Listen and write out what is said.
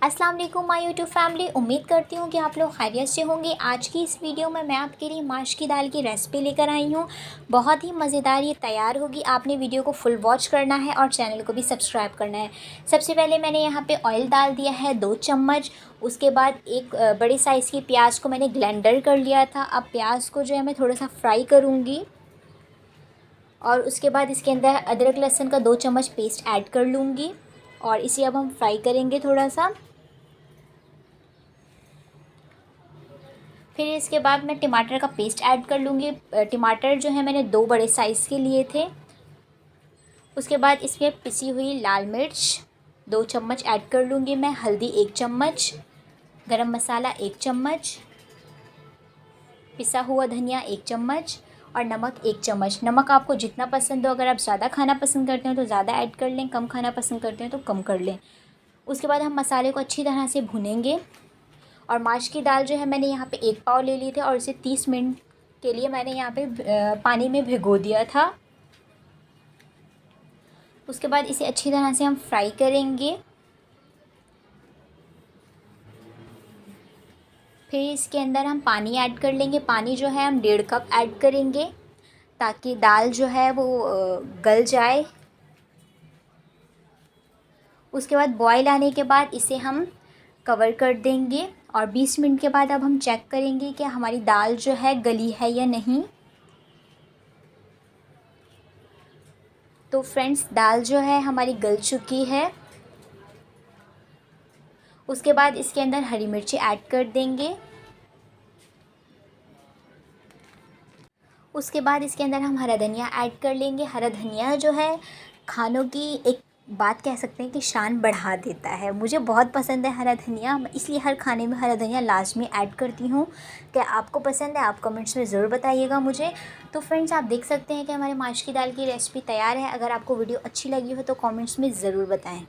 अस्सलाम वालेकुम my YouTube family. उम्मीद करती हूँ कि आप लोग खैरियत से होंगे। आज की इस वीडियो में मैं आपके लिए माश की दाल की रेसिपी लेकर आई हूँ। बहुत ही मज़ेदार ये तैयार होगी। आपने वीडियो को फुल वॉच करना है और चैनल को भी सब्सक्राइब करना है। सबसे पहले मैंने यहाँ पे ऑयल डाल दिया है 2 चम्मच। उसके बाद एक बड़े साइज़ की प्याज को मैंने ग्राइंडर कर लिया था। अब प्याज को जो है मैं थोड़ा सा फ्राई करूँगी और उसके बाद इसके अंदर अदरक लहसुन का 2 चम्मच पेस्ट ऐड कर लूँगी और इसे अब हम फ्राई करेंगे थोड़ा सा। फिर इसके बाद मैं टमाटर का पेस्ट ऐड कर लूँगी। टमाटर जो है मैंने 2 बड़े साइज़ के लिए थे। उसके बाद इसमें पिसी हुई लाल मिर्च 2 चम्मच ऐड कर लूँगी मैं। हल्दी 1 चम्मच, गरम मसाला 1 चम्मच, पिसा हुआ धनिया 1 चम्मच और नमक 1 चम्मच। नमक आपको जितना पसंद हो, अगर आप ज़्यादा खाना पसंद करते हो तो ज़्यादा ऐड कर लें, कम खाना पसंद करते हैं तो कम कर लें। उसके बाद हम मसाले को अच्छी तरह से भूनेंगे। और माश की दाल जो है मैंने यहाँ पे 1 पाव ले ली थी और इसे 30 मिनट के लिए मैंने यहाँ पे पानी में भिगो दिया था। उसके बाद इसे अच्छी तरह से हम फ्राई करेंगे। फिर इसके अंदर हम पानी ऐड कर लेंगे। पानी जो है हम 1.5 कप ऐड करेंगे ताकि दाल जो है वो गल जाए। उसके बाद बॉईल आने के बाद इसे हम कवर कर देंगे और 20 मिनट के बाद अब हम चेक करेंगे कि हमारी दाल जो है गली है या नहीं। तो फ्रेंड्स, दाल जो है हमारी गल चुकी है। उसके बाद इसके अंदर हरी मिर्ची ऐड कर देंगे। उसके बाद इसके अंदर हम हरा धनिया ऐड कर लेंगे। हरा धनिया जो है खानों की एक बात कह सकते हैं कि शान बढ़ा देता है। मुझे बहुत पसंद है हरा धनिया, इसलिए हर खाने में हरा धनिया लास्ट में ऐड करती हूँ। क्या आपको पसंद है? आप कमेंट्स में ज़रूर बताइएगा मुझे। तो फ्रेंड्स, आप देख सकते हैं कि हमारे माश की दाल की रेसिपी तैयार है। अगर आपको वीडियो अच्छी लगी हो तो कमेंट्स में ज़रूर बताएं।